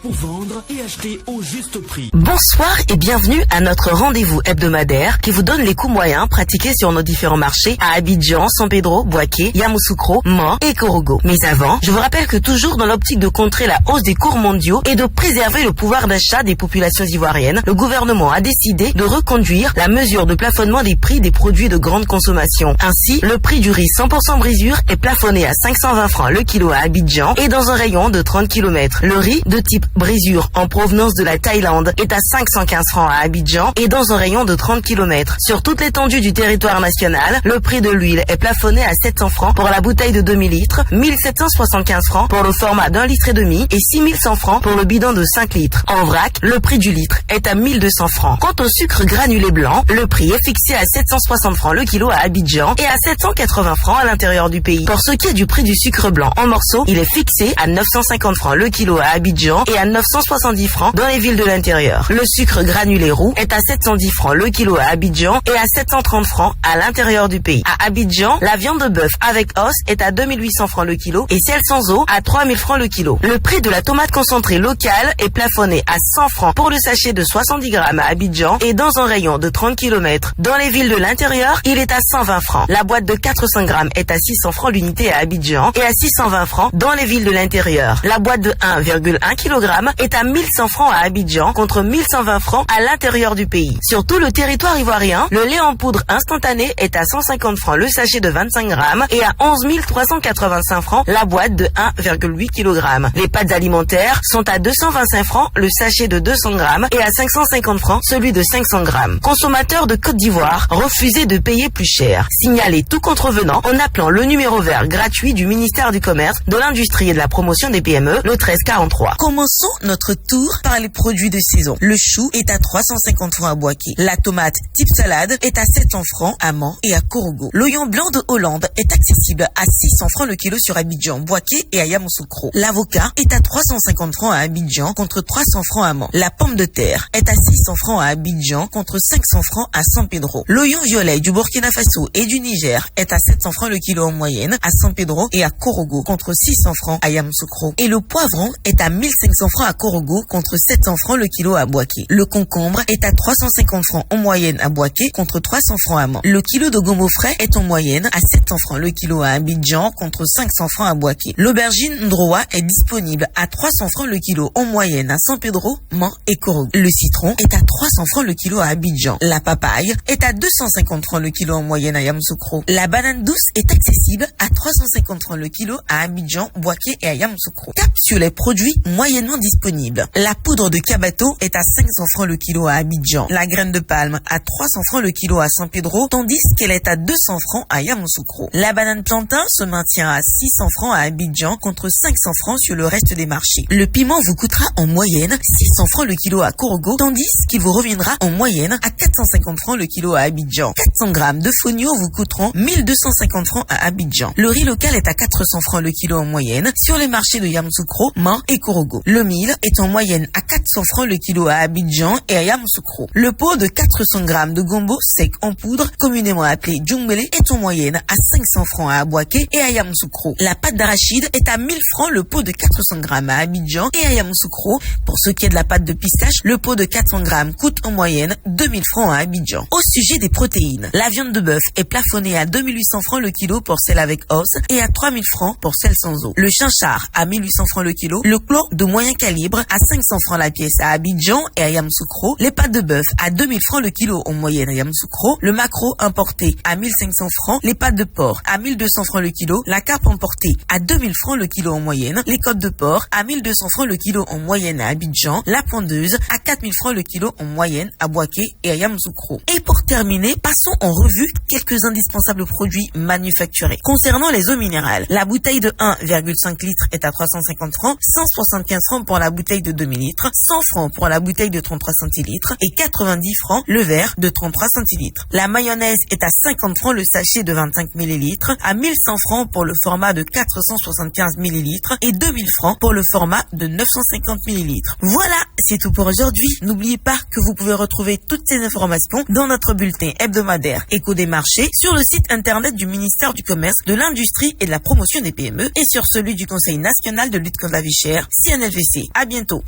pour vendre et acheter au juste prix. Bonsoir et bienvenue à notre rendez-vous hebdomadaire qui vous donne les coûts moyens pratiqués sur nos différents marchés à Abidjan, San Pedro, Boaké, Yamoussoukro, Mans et Korogo. Mais avant, je vous rappelle que toujours dans l'optique de contrer la hausse des cours mondiaux et de préserver le pouvoir d'achat des populations ivoiriennes, le gouvernement a décidé de reconduire la mesure de plafonnement des prix des produits de grande consommation. Ainsi, le prix du riz 100% brisure est plafonné à 520 francs le kilo à Abidjan et dans un rayon de 30 km. Le riz de type brisure en provenance de la Thaïlande est à 515 francs à Abidjan et dans un rayon de 30 km. Sur toute l'étendue du territoire national, le prix de l'huile est plafonné à 700 francs pour la bouteille de 2000 litres, 1775 francs pour le format d'1,5 litre et 6100 francs pour le bidon de 5 litres. En vrac, le prix du litre est à 1200 francs. Quant au sucre granulé blanc, le prix est fixé à 760 francs le kilo à Abidjan et à 780 francs à l'intérieur du pays. Pour ce qui est du prix du sucre blanc en morceaux, il est fixé à 950 francs le kilo à Abidjan et à 970 francs dans les villes de l'intérieur. Le sucre granulé roux est à 710 francs le kilo à Abidjan et à 730 francs à l'intérieur du pays. À Abidjan, la viande de bœuf avec os est à 2800 francs le kilo et celle sans os à 3000 francs le kilo. Le prix de la tomate concentrée locale est plafonné à 100 francs pour le sachet de 70 grammes à Abidjan et dans un rayon de 30 km. Dans les villes de l'intérieur, il est à 120 francs. La boîte de 400 grammes est à 600 francs l'unité à Abidjan et à 620 francs dans les villes de l'intérieur. La boîte de 1,1 kg est à 1100 francs à Abidjan contre 1120 francs à l'intérieur du pays. Sur tout le territoire ivoirien, le lait en poudre instantané est à 150 francs le sachet de 25 grammes et à 11 385 francs la boîte de 1,8 kg. Les pâtes alimentaires sont à 225 francs le sachet de 200 grammes et à 550 francs celui de 500 grammes. Consommateurs de Côte d'Ivoire, refusez de payer plus cher. Signalez tout contrevenant en appelant le numéro vert gratuit du ministère du Commerce, de l'Industrie et de la Promotion des PME, le 1343. Commençons notre tour par les produits de saison. Le chou est à 350 francs à Boaké. La tomate type salade est à 700 francs à Mans et à Korogo. L'oignon blanc de Hollande est accessible à 600 francs le kilo sur Abidjan, Boaké et à Yamoussoukro. L'avocat est à 350 francs à Abidjan contre 300 francs à Mans. La pomme de terre est à 600 francs à Abidjan contre 500 francs à San Pedro. L'oignon violet du Burkina Faso et du Niger est à 700 francs le kilo en moyenne à San Pedro et à Korogo contre 600 francs à Yamoussoukro. Et le poivron est à 1500 francs à Korogo contre 700 francs le kilo à Boaké. Le concombre est à 350 francs en moyenne à Boaké contre 300 francs à Mans. Le kilo de gombo frais est en moyenne à 700 francs le kilo à Abidjan contre 500 francs à Boaké. L'aubergine ndroa est disponible à 300 francs le kilo en moyenne à San Pedro, Mans et Korogo. Le citron est à 300 francs le kilo à Abidjan. La papaye est à 250 francs le kilo en moyenne à Yamoussoukro. La banane douce est accessible à 350 francs le kilo à Abidjan, Boaké et à Yamoussoukro. Cap sur les produits moyennement disponibles. La poudre de cabato est à 500 francs le kilo à Abidjan. La graine de palme à 300 francs le kilo à San Pedro, tandis qu'elle est à 200 francs à Yamoussoukro. La banane plantain se maintient à 600 francs à Abidjan contre 500 francs sur le reste des marchés. Le piment vous coûtera en moyenne 600 francs le kilo à Korogo, tandis qu'il vous reviendra en moyenne à 450 francs le kilo à Abidjan. 400 grammes de fonio vous coûteront 1250 francs à Abidjan. Le riz local est à 400 francs le kilo en moyenne sur les marchés de Yamoussoukro, Mans et Korogo. Le mil est en moyenne à 400 francs le kilo à Abidjan et à Yamoussoukro. Le pot de 400 grammes de gombo sec en poudre, communément appelé djungbele, est en moyenne à 500 francs à Boaké et à Yamoussoukro. La pâte d'arachide est à 1000 francs le pot de 400 grammes à Abidjan et à Yamoussoukro. Pour ce qui est de la pâte de pistache, le pot de 400 grammes coûte en moyenne 2000 francs à Abidjan. Au sujet des protéines, la viande de bœuf est plafonnée à 2800 francs le kilo pour celle avec os et à 3000 francs pour celle sans os. Le chinchard à 1800 francs le kilo, le clos de moyen calibre à 500 francs la pièce à Abidjan et à Yamoussoukro, les pâtes de bœuf à 2000 francs le kilo en moyenne à Yamoussoukro, le maquereau importé à 1500 francs, les pâtes de porc à 1200 francs le kilo, la carpe importée à 2000 francs le kilo en moyenne, les côtes de porc à 1200 francs le kilo en moyenne à Abidjan, la pondeuse à 4000 francs le kilo en moyenne à Boaké et à Yamoussoukro. Et pour terminer, passons en revue quelques indispensables produits manufacturés. Concernant les eaux minérales, la bouteille de 1,5 litres est à 350 francs, 175 francs pour la bouteille de 2000 litres, 100 francs pour la bouteille de 33 centilitres et 90 francs le verre de 33 centilitres. La mayonnaise est à 50 francs le sachet de 25 millilitres, à 1100 francs pour le format de 475 millilitres et 2000 francs pour le format de 950 millilitres. Voilà, c'est tout pour aujourd'hui. N'oubliez pas que vous pouvez retrouver toutes ces informations dans notre bulletin hebdomadaire Écho des marchés sur le site internet du ministère du Commerce, de l'Industrie et de la Promotion des PME et sur celui du Conseil national de lutte contre la vie chère, CNL. LVC. À bientôt.